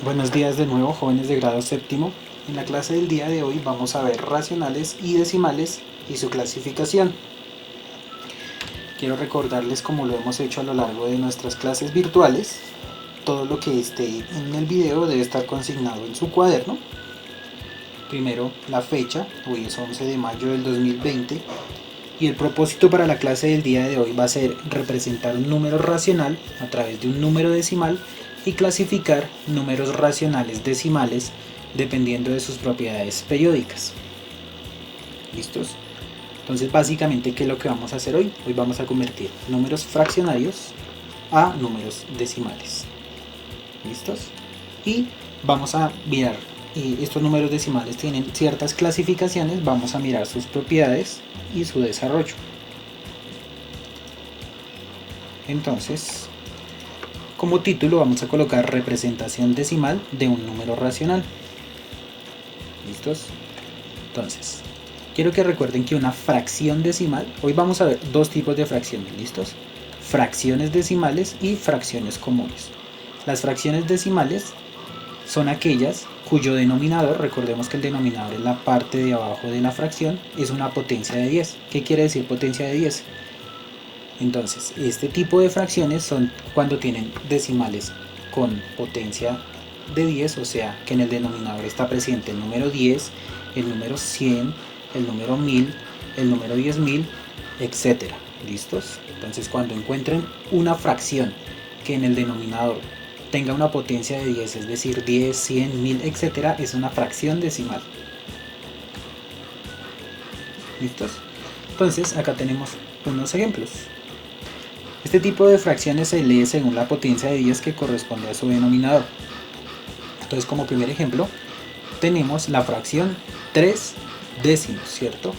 Buenos días de nuevo, jóvenes de grado séptimo. En la clase del día de hoy vamos a ver racionales y decimales y su clasificación. Quiero recordarles, como lo hemos hecho a lo largo de nuestras clases virtuales, todo lo que esté en el video debe estar consignado en su cuaderno. Primero, la fecha, hoy es 11 de mayo del 2020, y el propósito para la clase del día de hoy va a ser representar un número racional a través de un número decimal y clasificar números racionales decimales dependiendo de sus propiedades periódicas. ¿Listos? Entonces básicamente, ¿qué es lo que vamos a hacer hoy? Hoy vamos a convertir números fraccionarios a números decimales. ¿Listos? Y vamos a mirar, estos números decimales tienen ciertas clasificaciones, vamos a mirar sus propiedades y su desarrollo. Entonces, como título vamos a colocar representación decimal de un número racional. ¿Listos? Entonces, quiero que recuerden que una fracción decimal, hoy vamos a ver dos tipos de fracciones, ¿listos? Fracciones decimales y fracciones comunes. Las fracciones decimales son aquellas cuyo denominador, recordemos que el denominador es la parte de abajo de la fracción, es una potencia de 10. ¿Qué quiere decir potencia de 10? Entonces, este tipo de fracciones son cuando tienen decimales con potencia de 10, o sea, que en el denominador está presente el número 10, el número 100, el número 1000, el número 10000, etc. ¿Listos? Entonces, cuando encuentren una fracción que en el denominador tenga una potencia de 10, es decir, 10, 100, 1000, etc., es una fracción decimal. ¿Listos? Entonces, acá tenemos unos ejemplos. Este tipo de fracciones se lee según la potencia de 10 que corresponde a su denominador. Entonces, como primer ejemplo, tenemos la fracción 3 décimos, ¿cierto?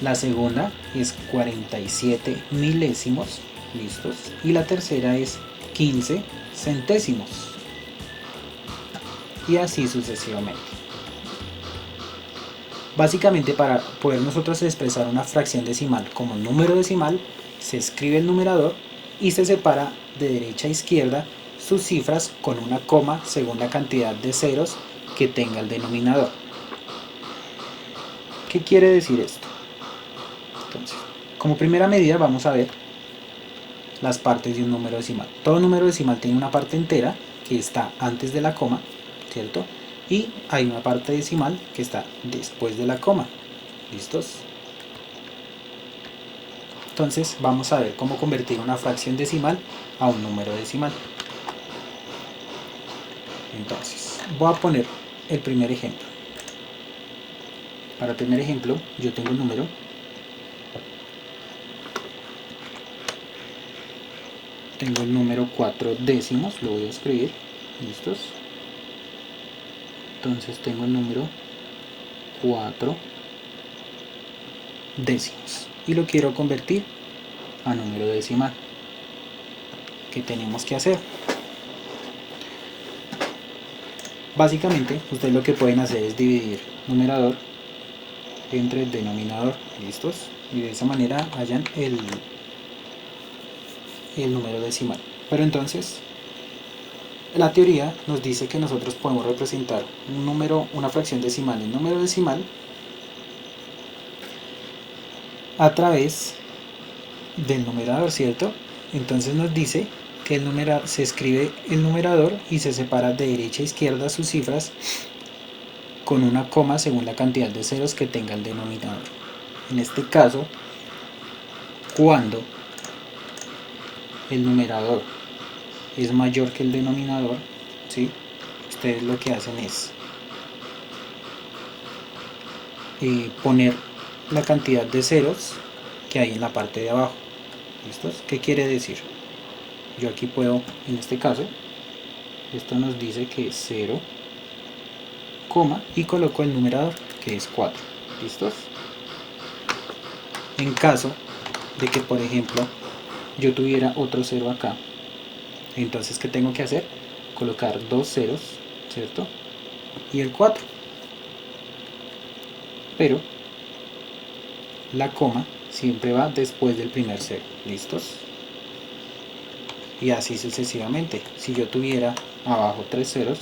La segunda es 47 milésimos, ¿listos? Y la tercera es 15 centésimos. Y así sucesivamente. Básicamente, para poder nosotros expresar una fracción decimal como número decimal, se escribe el numerador y se separa de derecha a izquierda sus cifras con una coma según la cantidad de ceros que tenga el denominador. ¿Qué quiere decir esto? Entonces, como primera medida vamos a ver las partes de un número decimal. Todo número decimal tiene una parte entera que está antes de la coma, ¿cierto? Y hay una parte decimal que está después de la coma. ¿Listos? Entonces vamos a ver cómo convertir una fracción decimal a un número decimal. Entonces, voy a poner el primer ejemplo. Para el primer ejemplo, yo tengo el número 4 décimos, lo voy a escribir. ¿Listos? Entonces tengo el número 4 décimos y lo quiero convertir a número decimal. ¿Qué tenemos que hacer? Básicamente, ustedes lo que pueden hacer es dividir numerador entre denominador. ¿Listos? Y de esa manera hallan el número decimal. Pero entonces, la teoría nos dice que nosotros podemos representar una fracción decimal en número decimal a través del numerador, ¿cierto? Entonces nos dice que se escribe el numerador y se separa de derecha a izquierda sus cifras con una coma según la cantidad de ceros que tenga el denominador. En este caso, cuando el numerador es mayor que el denominador, ¿sí? Ustedes lo que hacen es poner la cantidad de ceros que hay en la parte de abajo. ¿Listos? ¿Qué quiere decir? Yo aquí puedo, en este caso, esto nos dice que es 0, coma, y coloco el numerador, que es 4. ¿Listos? En caso de que, por ejemplo, yo tuviera otro 0 acá, entonces, ¿qué tengo que hacer? Colocar dos ceros, ¿cierto? Y el 4. Pero la coma siempre va después del primer cero. ¿Listos? Y así sucesivamente. Si yo tuviera abajo 3 ceros,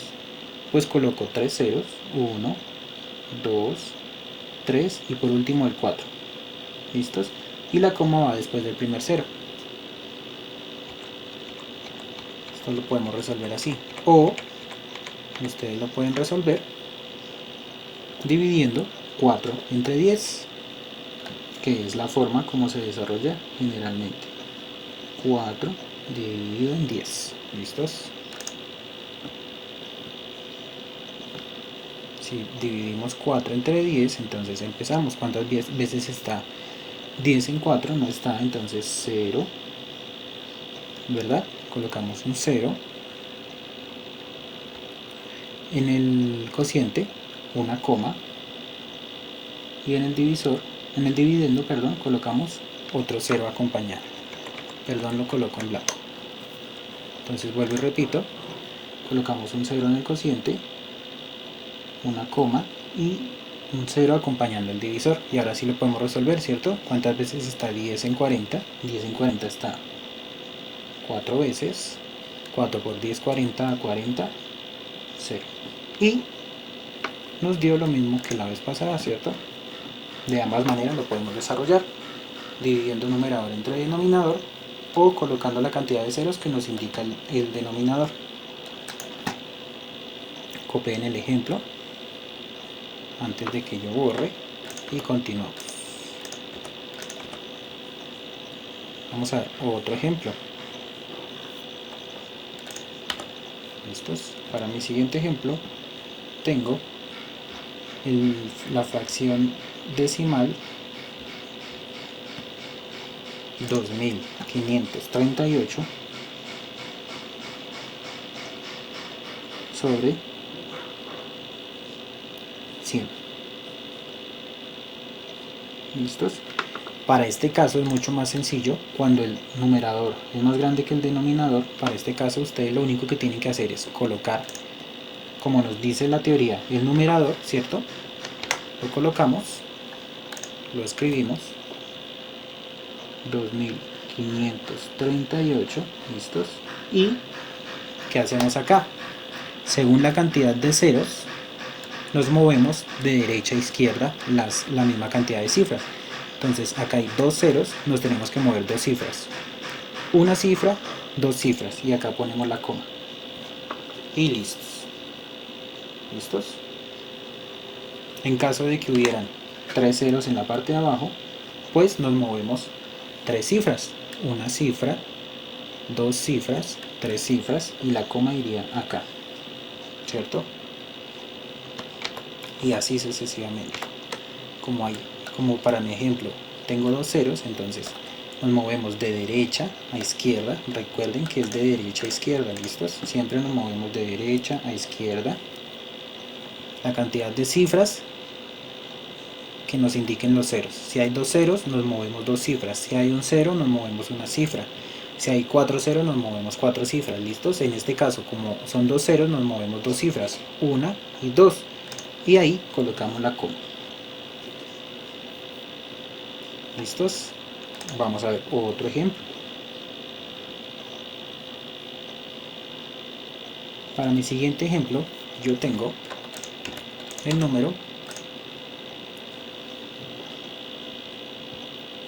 pues coloco 3 ceros, 1, 2, 3 y por último el 4. ¿Listos? Y la coma va después del primer cero. Esto lo podemos resolver así. O ustedes lo pueden resolver dividiendo 4 entre 10, que es la forma como se desarrolla generalmente. 4 dividido en 10. ¿Listos? Si dividimos 4 entre 10, entonces empezamos. ¿Cuántas veces está 10 en 4? No está, entonces 0, ¿verdad? Colocamos un 0. En el cociente, una coma. Y en el dividendo, perdón, colocamos otro 0 acompañado. Perdón, lo coloco en blanco. Entonces vuelvo y repito. Colocamos un 0 en el cociente, una coma y un 0 acompañando el divisor. Y ahora sí lo podemos resolver, ¿cierto? ¿Cuántas veces está 10 en 40? 10 en 40 está 4 veces. 4 por 10, 40, a 40, 0. Y nos dio lo mismo que la vez pasada, ¿cierto? De ambas maneras lo podemos desarrollar, dividiendo numerador entre denominador o colocando la cantidad de ceros que nos indica el denominador. Copien el ejemplo antes de que yo borre y continuamos. Vamos a ver otro ejemplo. ¿Listos? Para mi siguiente ejemplo tengo la fracción decimal 2538 sobre 100. ¿Listos? Para este caso es mucho más sencillo. Cuando el numerador es más grande que el denominador, para este caso ustedes lo único que tienen que hacer es colocar, como nos dice la teoría, el numerador, ¿cierto? Lo colocamos, lo escribimos, 2538, ¿listos? Y ¿qué hacemos acá? Según la cantidad de ceros, nos movemos de derecha a izquierda la misma cantidad de cifras. Entonces acá hay 2 ceros, nos tenemos que mover 2 cifras. Una cifra, 2 cifras, y acá ponemos la coma. Y listos. ¿Listos? En caso de que hubieran 3 ceros en la parte de abajo, pues nos movemos 3 cifras. Una cifra, 2 cifras, 3 cifras, y la coma iría acá. ¿Cierto? Y así sucesivamente. Como para mi ejemplo, tengo 2 ceros, entonces nos movemos de derecha a izquierda. Recuerden que es de derecha a izquierda, ¿listos? Siempre nos movemos de derecha a izquierda. La cantidad de cifras que nos indiquen los ceros. Si hay 2 ceros, nos movemos 2 cifras. Si hay un 0, nos movemos una cifra. Si hay 4 ceros, nos movemos 4 cifras. ¿Listos? En este caso, como son 2 ceros, nos movemos 2 cifras. 1 y 2. Y ahí colocamos la coma. ¿Listos? Vamos a ver otro ejemplo. Para mi siguiente ejemplo, yo tengo el número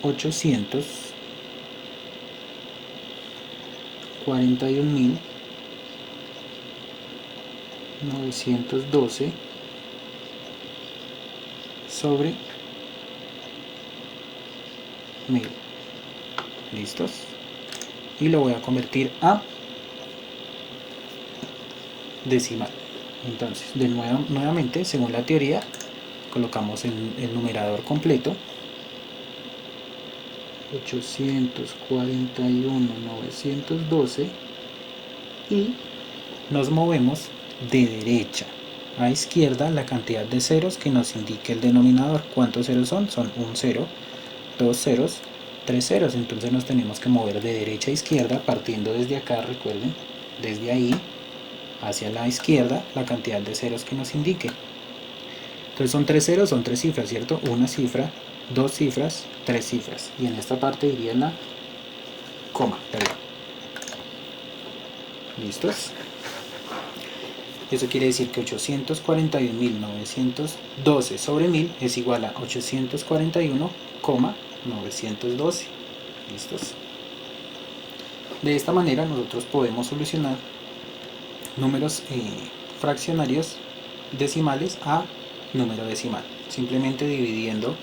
841.912 sobre 1000. ¿Listos? Y lo voy a convertir a decimal. Entonces, nuevamente, según la teoría, colocamos el numerador completo, 841.912, y nos movemos de derecha a izquierda la cantidad de ceros que nos indique el denominador. ¿Cuántos ceros son? Son un 0, 2 ceros, 3 ceros. Entonces nos tenemos que mover de derecha a izquierda partiendo desde acá, recuerden, desde ahí hacia la izquierda la cantidad de ceros que nos indique. Entonces son 3 ceros, son 3 cifras, ¿cierto? Una cifra, 2 cifras, 3 cifras. Y en esta parte iría la coma, perdón. ¿Listos? Eso quiere decir que 841.912 sobre 1000 es igual a 841,912. ¿Listos? De esta manera nosotros podemos solucionar números fraccionarios decimales a número decimal, simplemente dividiendo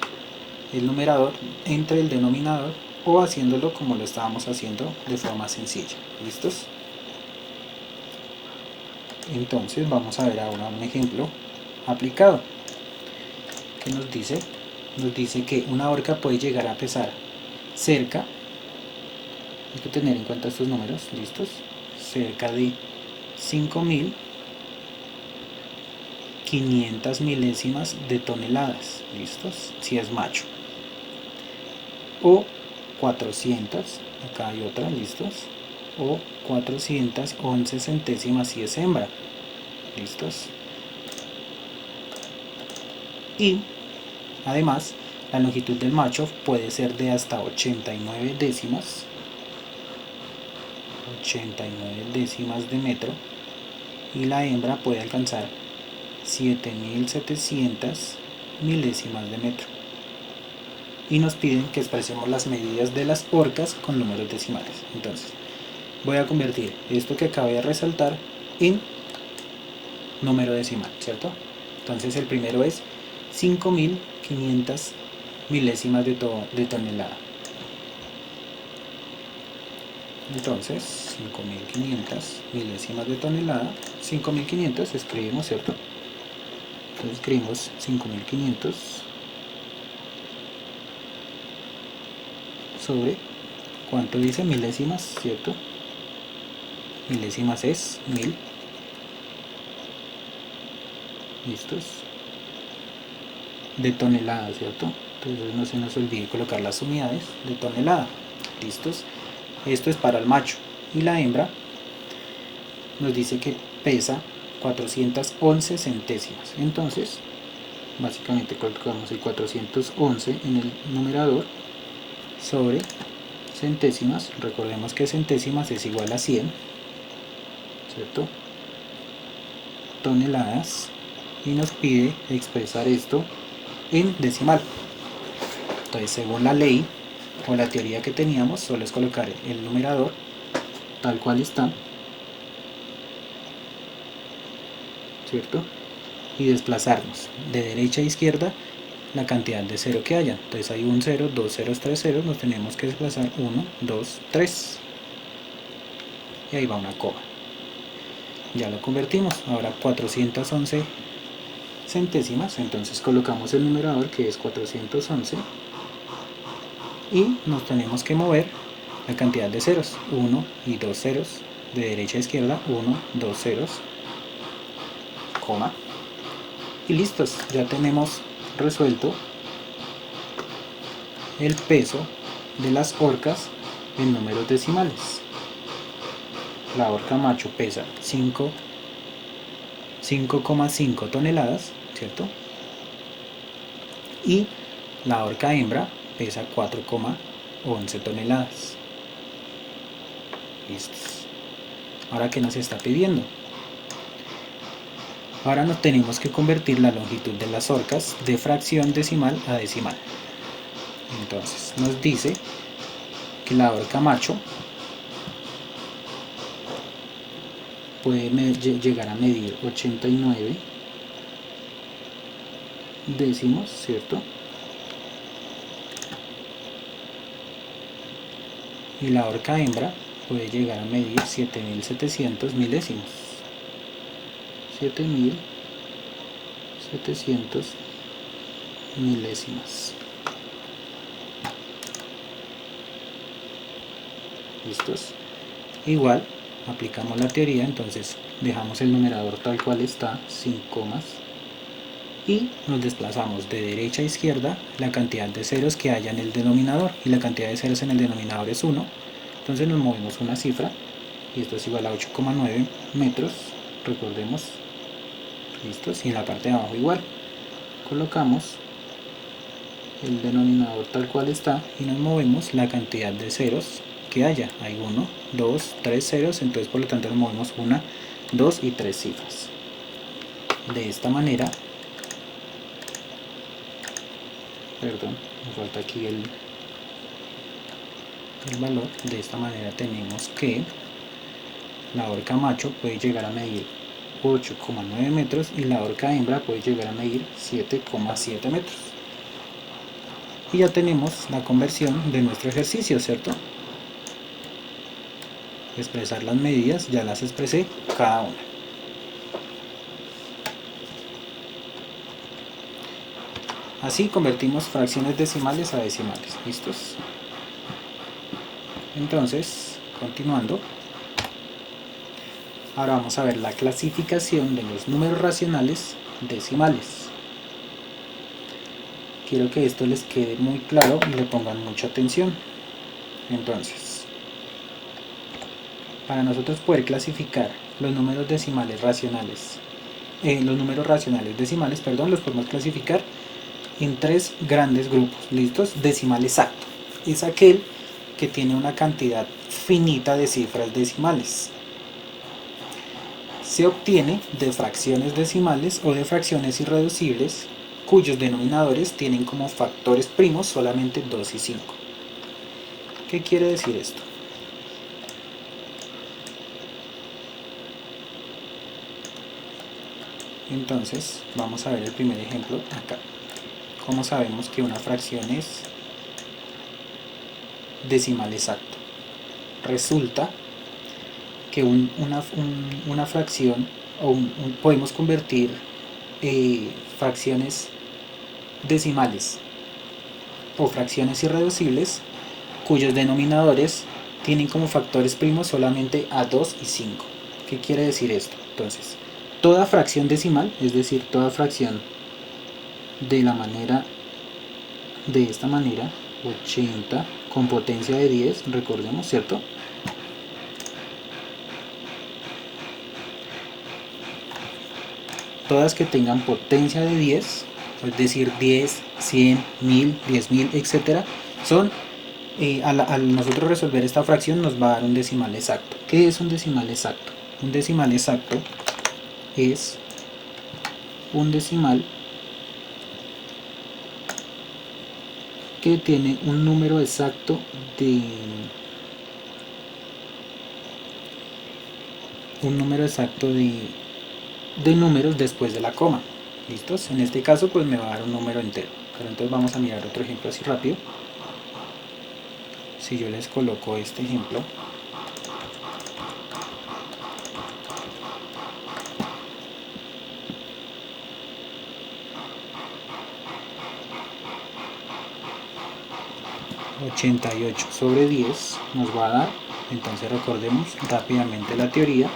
el numerador entre el denominador o haciéndolo como lo estábamos haciendo de forma sencilla. ¿Listos? Entonces vamos a ver ahora un ejemplo aplicado que nos dice que una horca puede llegar a pesar cerca, hay que tener en cuenta estos números, ¿listos? Cerca de 5.500 milésimas de toneladas, ¿listos? Si es macho. O 400, acá hay otra, ¿listos? O 411 centésimas si es hembra, ¿listos? Y además la longitud del macho puede ser de hasta 89 décimas de metro, y la hembra puede alcanzar 7.700 milésimas de metro. Y nos piden que expresemos las medidas de las horcas con números decimales. Entonces voy a convertir esto que acabé de resaltar en número decimal, ¿cierto? Entonces el primero es 5.500 milésimas de tonelada. Entonces 5.500 milésimas de tonelada, 5.500 escribimos, ¿cierto? Entonces escribimos 5.500 sobre, ¿cuánto dice? Milésimas, ¿cierto? Milésimas es 1000. ¿Listos? De tonelada, ¿cierto? Entonces no se nos olvide colocar las unidades de tonelada. ¿Listos? Esto es para el macho. Y la hembra nos dice que pesa 411 centésimas. Entonces, básicamente colocamos el 411 en el numerador sobre centésimas. Recordemos que centésimas es igual a 100, ¿cierto? Toneladas. Y nos pide expresar esto en decimal. Entonces, según la ley o la teoría que teníamos, solo es colocar el numerador tal cual está, ¿cierto? Y desplazarnos de derecha a izquierda la cantidad de cero que haya. Entonces hay un 0, dos ceros, tres ceros, nos tenemos que desplazar 1, 2, 3. Y ahí va una coma. Ya lo convertimos. Ahora 411 centésimas, entonces colocamos el numerador que es 411 y nos tenemos que mover la cantidad de ceros, 1 y 2 ceros, de derecha a izquierda, 1, 2 ceros, coma, y listos. Ya tenemos resuelto el peso de las horcas en números decimales. La horca macho pesa 5,5 toneladas, ¿cierto? Y la horca hembra pesa 4,11 toneladas. Listos. Ahora, ¿qué nos está pidiendo? Ahora nos tenemos que convertir la longitud de las horcas de fracción decimal a decimal. Entonces nos dice que la horca macho puede llegar a medir 89 décimos, ¿cierto? Y la horca hembra puede llegar a medir 7.700 milésimos. 7.700 milésimas. ¿Listos? Igual aplicamos la teoría, entonces dejamos el numerador tal cual está, sin comas, y nos desplazamos de derecha a izquierda la cantidad de ceros que haya en el denominador, y la cantidad de ceros en el denominador es 1, entonces nos movemos una cifra, y esto es igual a 8,9 metros, recordemos. ¿Listos? Y en la parte de abajo igual colocamos el denominador tal cual está y nos movemos la cantidad de ceros que haya. Hay 1, 2, 3 ceros, entonces por lo tanto nos movemos 1, 2 y 3 cifras. de esta manera, perdón, me falta aquí el valor. De esta manera tenemos que la orca macho puede llegar a medir 8,9 metros y la orca hembra puede llegar a medir 7,7 metros. Y ya tenemos la conversión de nuestro ejercicio, ¿cierto? Expresar las medidas, ya las expresé cada una. Así convertimos fracciones decimales a decimales. ¿Listos? Entonces, continuando, ahora vamos a ver la clasificación de los números racionales decimales. Quiero que esto les quede muy claro y le pongan mucha atención. Entonces, para nosotros poder clasificar los números decimales racionales, los números racionales decimales, perdón, los podemos clasificar en tres grandes grupos. ¿Listos? Decimal exacto es aquel que tiene una cantidad finita de cifras decimales. Se obtiene de fracciones decimales o de fracciones irreducibles cuyos denominadores tienen como factores primos solamente 2 y 5. ¿Qué quiere decir esto? Entonces, vamos a ver el primer ejemplo acá. ¿Cómo sabemos que una fracción es decimal exacto? Resulta que una fracción, podemos convertir fracciones decimales o fracciones irreducibles cuyos denominadores tienen como factores primos solamente a 2 y 5. ¿Qué quiere decir esto? Entonces, toda fracción decimal, es decir, toda fracción de esta manera, 80 con potencia de 10, recordemos, ¿cierto? Todas que tengan potencia de 10, es decir, 10, 100, 1000, 10.000, etc., son, al nosotros resolver esta fracción nos va a dar un decimal exacto. ¿Qué es un decimal exacto? Un decimal exacto es un decimal que tiene un número exacto de números después de la coma. ¿Listos? En este caso pues me va a dar un número entero. Pero entonces vamos a mirar otro ejemplo así rápido. Si yo les coloco este ejemplo, (88/10) nos va a dar, entonces recordemos rápidamente la teoría,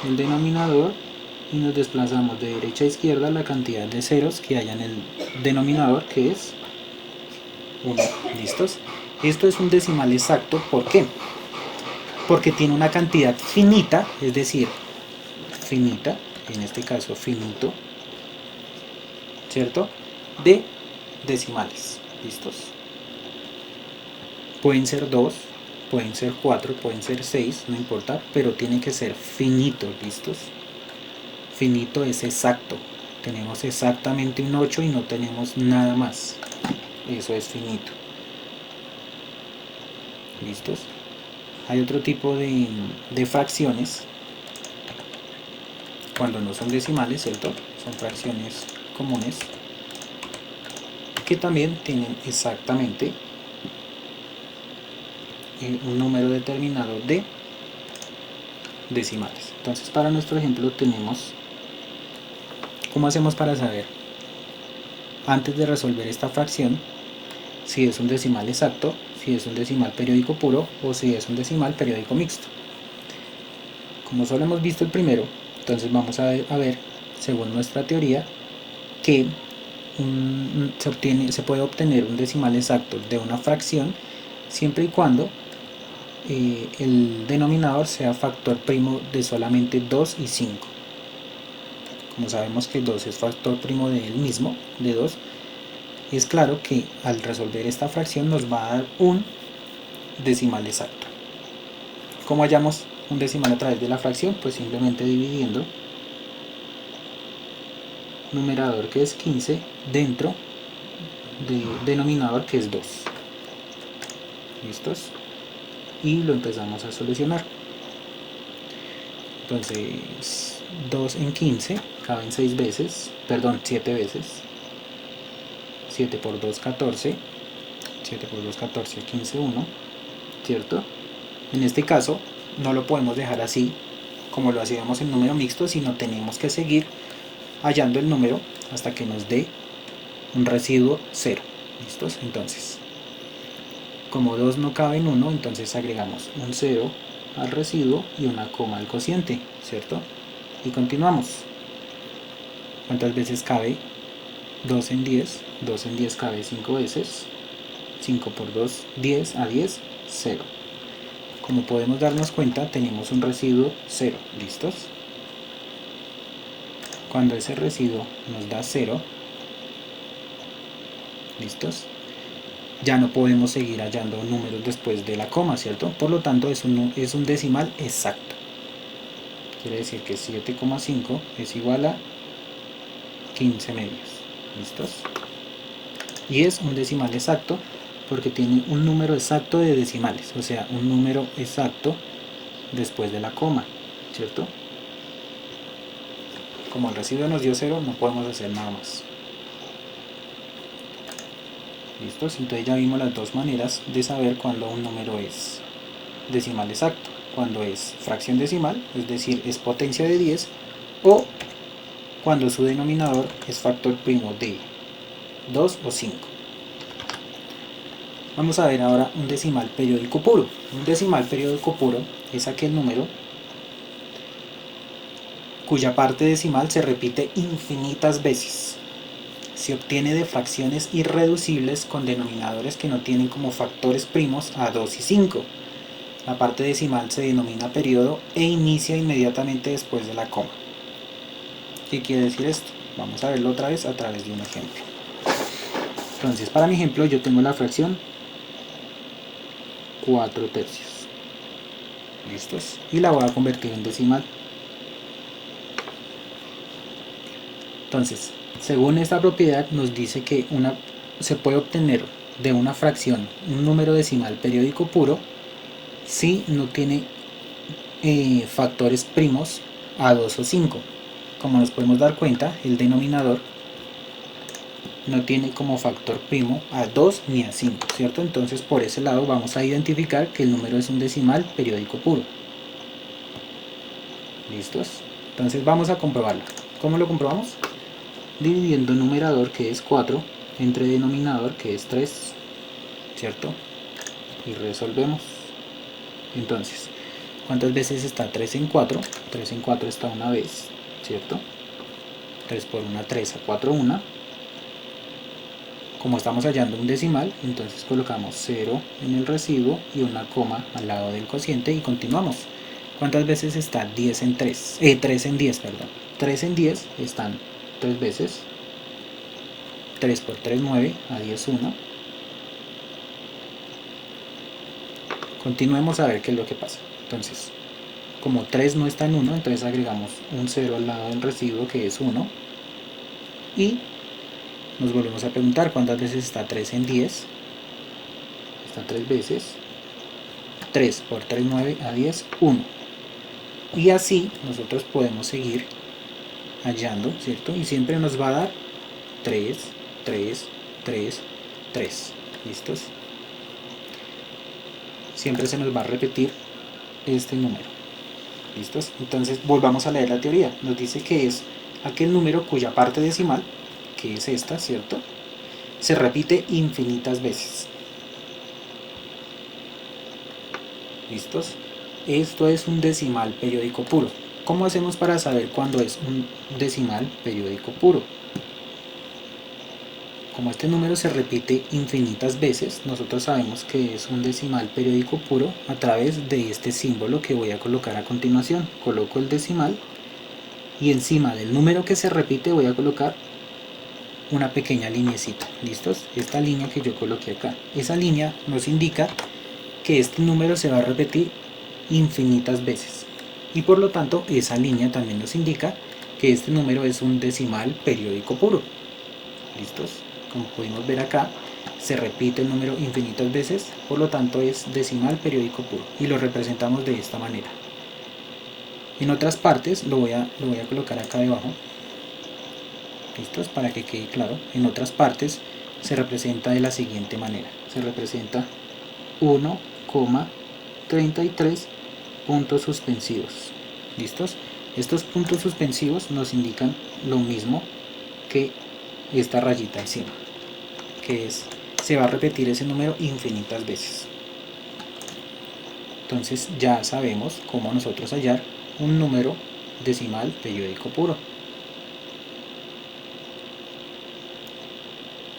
el denominador, y nos desplazamos de derecha a izquierda la cantidad de ceros que haya en el denominador, que es 1. ¿Listos? Esto es un decimal exacto. ¿Por qué? Porque tiene una cantidad finita, es decir, finita, en este caso finito, ¿cierto?, de decimales. ¿Listos? Pueden ser 2, pueden ser 4, pueden ser 6, no importa, pero tiene que ser finito. ¿Listos? Finito es exacto. Tenemos exactamente un 8 y no tenemos nada más. Eso es finito. ¿Listos? Hay otro tipo de fracciones cuando no son decimales, ¿cierto? Son fracciones comunes que también tienen exactamente un número determinado de decimales. Entonces, para nuestro ejemplo tenemos, ¿cómo hacemos para saber, antes de resolver esta fracción, si es un decimal exacto, si es un decimal periódico puro o si es un decimal periódico mixto? Como solo hemos visto el primero, entonces vamos a ver, según nuestra teoría, que se puede obtener un decimal exacto de una fracción siempre y cuando el denominador sea factor primo de solamente 2 y 5. Como sabemos que 2 es factor primo de él mismo, de 2, es claro que al resolver esta fracción nos va a dar un decimal exacto. ¿Cómo hallamos un decimal a través de la fracción? Pues simplemente dividiendo numerador que es 15 dentro de denominador que es 2. ¿Listos? Y lo empezamos a solucionar. Entonces 2 en 15 caben 6 veces, perdón, 7 veces. 7 por 2, 14. 7 por 2, 14, 15, 1, ¿cierto? En este caso no lo podemos dejar así como lo hacíamos en número mixto, sino tenemos que seguir hallando el número hasta que nos dé un residuo 0. ¿Listos? Entonces, como 2 no cabe en 1, entonces agregamos un 0 al residuo y una coma al cociente, ¿cierto? Y continuamos. ¿Cuántas veces cabe 2 en 10? 2 en 10 cabe 5 veces. 5 por 2, 10, a 10, 0. Como podemos darnos cuenta, tenemos un residuo 0. ¿Listos? Cuando ese residuo nos da 0, ¿listos? Ya no podemos seguir hallando números después de la coma, ¿cierto? Por lo tanto, es un decimal exacto. Quiere decir que 7,5 es igual a 15 medios. ¿Listos? Y es un decimal exacto porque tiene un número exacto de decimales, o sea, un número exacto después de la coma, ¿cierto? Como el residuo nos dio 0, no podemos hacer nada más. ¿Listos? Entonces ya vimos las dos maneras de saber cuando un número es decimal exacto. Cuando es fracción decimal, es decir, es potencia de 10, o cuando su denominador es factor primo de 2 o 5. Vamos a ver ahora un decimal periódico puro. Un decimal periódico puro es aquel número cuya parte decimal se repite infinitas veces. Se obtiene de fracciones irreducibles con denominadores que no tienen como factores primos a 2 y 5. La parte decimal se denomina periodo e inicia inmediatamente después de la coma. ¿Qué quiere decir esto? Vamos a verlo otra vez a través de un ejemplo. Entonces, para mi ejemplo, yo tengo la fracción 4 tercios. ¿Listos? Y la voy a convertir en decimal. Entonces, según esta propiedad nos dice que se puede obtener de una fracción un número decimal periódico puro si no tiene factores primos a 2 o 5. Como nos podemos dar cuenta, el denominador no tiene como factor primo a 2 ni a 5, ¿cierto? Entonces por ese lado vamos a identificar que el número es un decimal periódico puro. ¿Listos? Entonces vamos a comprobarlo. ¿Cómo lo comprobamos? Dividiendo numerador, que es 4, entre denominador, que es 3, ¿cierto? Y resolvemos. Entonces, ¿cuántas veces está 3 en 4? 3 en 4 está una vez, ¿cierto? 3 por 1, 3, a 4, 1. Como estamos hallando un decimal, entonces colocamos 0 en el residuo y una coma al lado del cociente y continuamos. ¿Cuántas veces está 10 en 3? 3 en 10, perdón. 3 en 10 están 3 veces. 3 por 3, 9, a 10, 1. Continuemos a ver qué es lo que pasa. Entonces, como 3 no está en 1, entonces agregamos un 0 al lado del residuo que es 1. Y nos volvemos a preguntar cuántas veces está 3 en 10. Está 3 veces. 3 por 3, 9, a 10, 1. Y así nosotros podemos seguir hallando, ¿cierto? Y siempre nos va a dar 3, 3, 3, 3. ¿Listos? Siempre se nos va a repetir este número. ¿Listos? Entonces volvamos a leer la teoría. Nos dice que es aquel número cuya parte decimal, que es esta, ¿cierto?, se repite infinitas veces. ¿Listos? Esto es un decimal periódico puro. ¿Cómo hacemos para saber cuándo es un decimal periódico puro? Como este número se repite infinitas veces, nosotros sabemos que es un decimal periódico puro a través de este símbolo que voy a colocar a continuación. Coloco el decimal y encima del número que se repite voy a colocar una pequeña linecita. ¿Listos? Esta línea que yo coloqué acá. Esa línea nos indica que este número se va a repetir infinitas veces. Y por lo tanto, esa línea también nos indica que este número es un decimal periódico puro. ¿Listos? Como pudimos ver acá, se repite el número infinitas veces, por lo tanto es decimal periódico puro y lo representamos de esta manera. En otras partes lo voy a colocar acá debajo. ¿Listos? Para que quede claro. En otras partes se representa de la siguiente manera. Se representa 1,33 puntos suspensivos. ¿Listos? Estos puntos suspensivos nos indican lo mismo que esta rayita encima, que es, se va a repetir ese número infinitas veces. Entonces ya sabemos cómo nosotros hallar un número decimal periódico puro.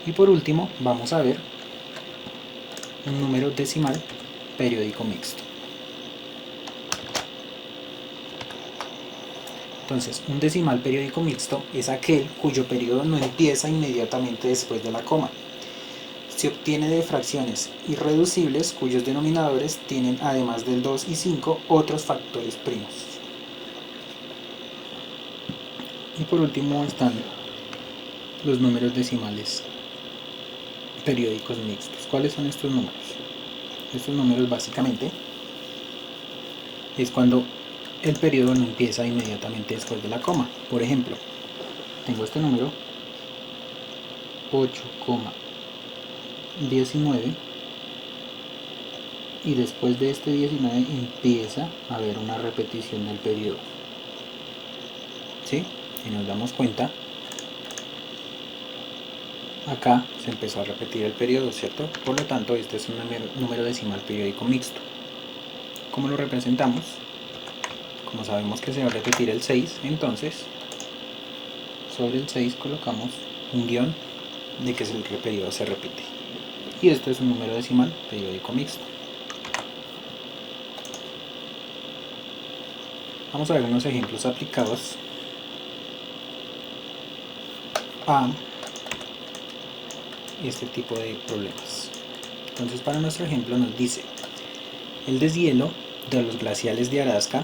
Y por último vamos a ver un número decimal periódico mixto. Entonces, un decimal periódico mixto es aquel cuyo periodo no empieza inmediatamente después de la coma. Se obtiene de fracciones irreducibles cuyos denominadores tienen, además del 2 y 5, otros factores primos. Y por último están los números decimales periódicos mixtos. ¿Cuáles son estos números? Estos números básicamente es cuando el periodo no empieza inmediatamente después de la coma. Por ejemplo, tengo este número 8,19 y después de este 19 empieza a haber una repetición del periodo. ¿Sí? Si nos damos cuenta, acá se empezó a repetir el periodo, ¿cierto? Por lo tanto, este es un número decimal periódico mixto. ¿Cómo lo representamos? Como sabemos que se va a repetir el 6, entonces sobre el 6 colocamos un guión de que el periodo se repite. Y esto es un número decimal periódico mixto. Vamos a ver unos ejemplos aplicados a este tipo de problemas. Entonces, para nuestro ejemplo nos dice: el deshielo de los glaciales de Alaska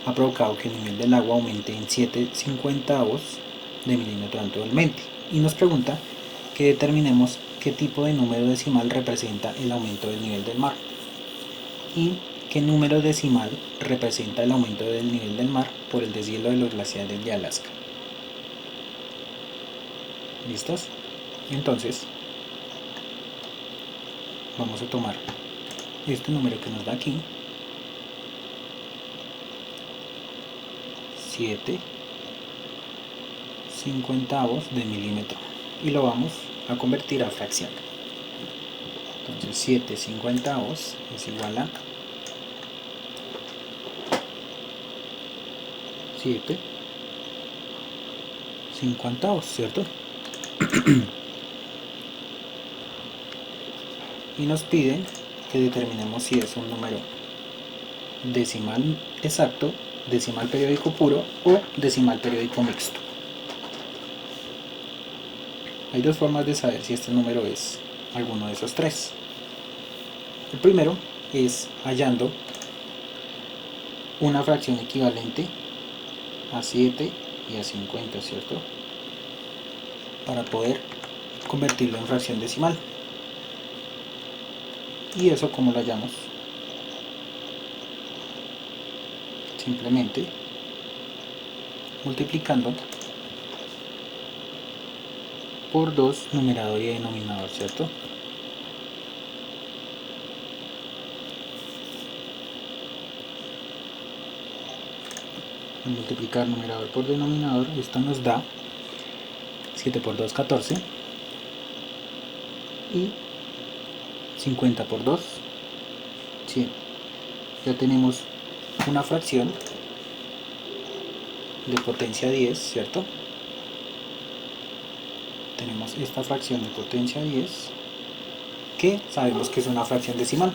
ha provocado que el nivel del agua aumente en 7/50 de milímetro anualmente, y nos pregunta que determinemos qué tipo de número decimal representa el aumento del nivel del mar y qué número decimal representa el aumento del nivel del mar por el deshielo de los glaciares de Alaska. ¿Listos? Entonces vamos a tomar este número que nos da aquí, 7/50 de milímetro, y lo vamos a convertir a fracción. Entonces 7/50 es igual a 7/50, ¿cierto? Y nos piden que determinemos si es un número decimal exacto, decimal periódico puro o decimal periódico mixto. Hay dos formas de saber si este número es alguno de esos tres. El primero es hallando una fracción equivalente a 7 y a 50, ¿cierto? Para poder convertirlo en fracción decimal. ¿Y eso cómo lo hallamos? Simplemente multiplicando por 2 numerador y denominador, ¿cierto? Al multiplicar numerador por denominador, esto nos da 7 por 2, 14, y 50 por 2, 100. Ya tenemos una fracción de potencia 10, ¿cierto? Tenemos esta fracción de potencia 10 que sabemos que es una fracción decimal,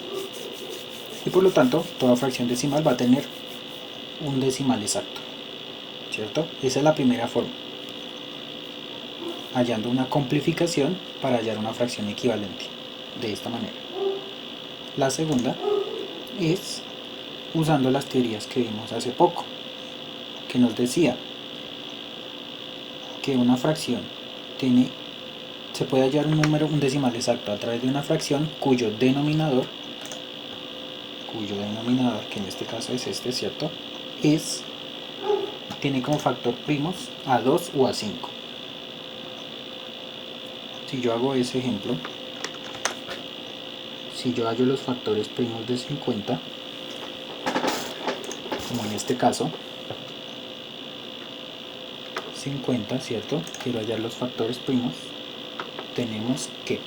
y por lo tanto toda fracción decimal va a tener un decimal exacto, ¿cierto? Esa es la primera forma, hallando una simplificación para hallar una fracción equivalente, de esta manera. La segunda es usando las teorías que vimos hace poco, que nos decía que una fracción se puede hallar un decimal exacto a través de una fracción cuyo denominador, que en este caso es este, ¿cierto? Tiene como factor primos a 2 o a 5. Si yo hago ese ejemplo, si yo hallo los factores primos de 50, como en este caso, 50, ¿cierto? Quiero hallar los factores primos, tenemos que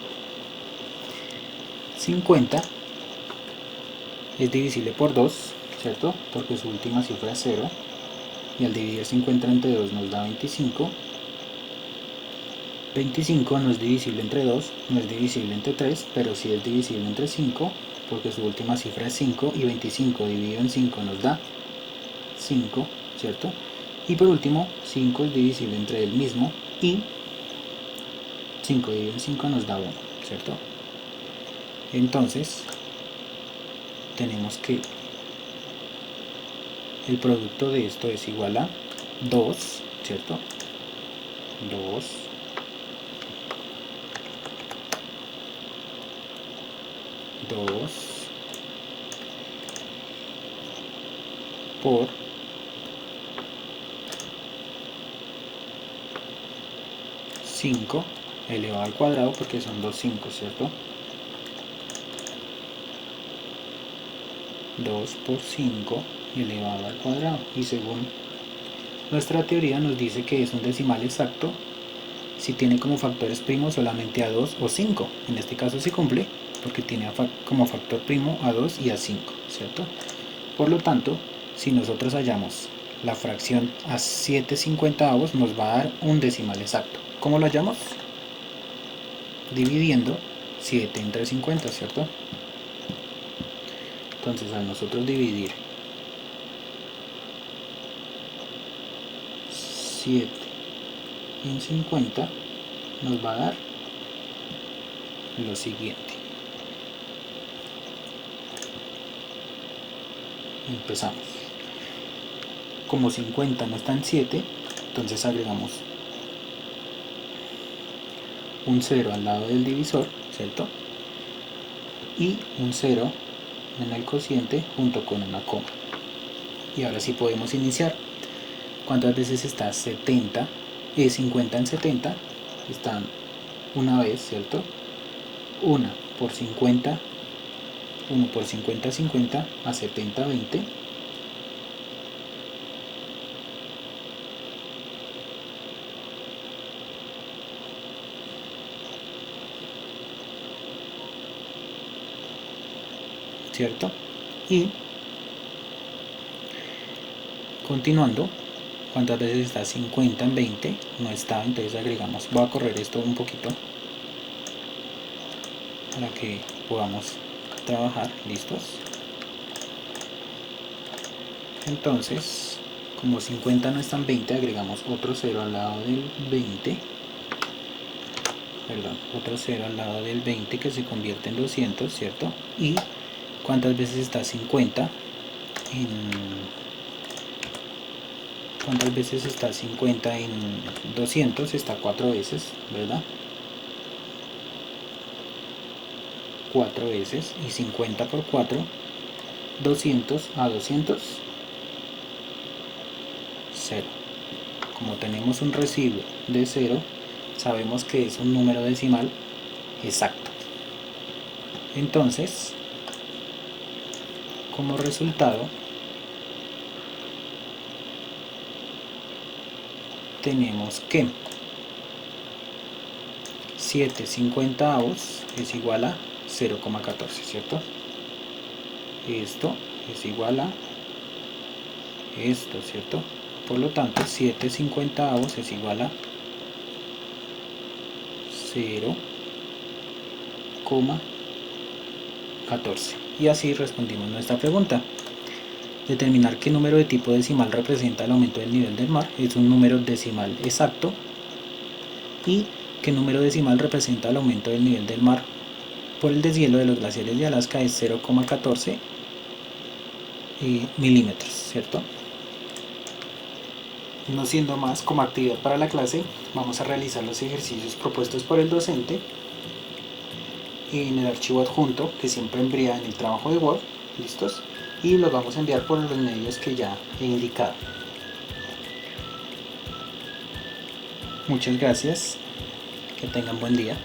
50 es divisible por 2, ¿cierto? Porque su última cifra es 0, y al dividir 50 entre 2 nos da 25. 25 no es divisible entre 2, no es divisible entre 3, pero sí es divisible entre 5, porque su última cifra es 5, y 25 dividido en 5 nos da 5, ¿cierto? Y por último, 5 es divisible entre él mismo, y 5 dividido en 5 nos da 1, ¿cierto? Entonces, tenemos que el producto de esto es igual a 2, ¿cierto? 2 por 5 elevado al cuadrado, porque son 2 5, ¿cierto? 2 por 5 elevado al cuadrado, y según nuestra teoría nos dice que es un decimal exacto si tiene como factores primos solamente a 2 o 5. En este caso sí cumple, porque tiene como factor primo a 2 y a 5, ¿cierto? Por lo tanto, si nosotros hallamos la fracción a 7/50 nos va a dar un decimal exacto. ¿Cómo lo hallamos? Dividiendo 7 entre 50, ¿cierto? Entonces, al nosotros dividir 7 en 50, nos va a dar lo siguiente. Empezamos. Como 50 no está en 7, entonces agregamos un 0 al lado del divisor, ¿cierto? Y un 0 en el cociente junto con una coma. Y ahora sí podemos iniciar. ¿Cuántas veces está 70? 50 en 70 están una vez, ¿cierto? 1 por 50, 1 por 50, 50, a 70, 20. ¿Cierto? Y continuando, ¿cuántas veces está 50 en 20? No está, entonces agregamos. Voy a correr esto un poquito para que podamos trabajar. ¿Listos? Entonces, como 50 no está en 20, agregamos otro 0 al lado del 20. Perdón, otro 0 al lado del 20 que se convierte en 200, ¿cierto? Y ¿cuántas veces está 50 en... ¿Cuántas veces está 50 en 200? Está 4 veces, ¿verdad? 4 veces, y 50 por 4, 200 a 200, 0. Como tenemos un residuo de 0, sabemos que es un número decimal exacto. Entonces, como resultado, tenemos que 7/50 es igual a 0,14, ¿cierto? Esto es igual a esto, ¿cierto? Por lo tanto, 7/50 es igual a 0,14. Y así respondimos nuestra pregunta. Determinar qué número de tipo decimal representa el aumento del nivel del mar es un número decimal exacto, y qué número decimal representa el aumento del nivel del mar por el deshielo de los glaciares de Alaska es 0,14 milímetros, ¿cierto? No siendo más, como actividad para la clase, vamos a realizar los ejercicios propuestos por el docente en el archivo adjunto que siempre envía en el trabajo de Word, ¿listos? Y los vamos a enviar por los medios que ya he indicado. Muchas gracias, que tengan buen día.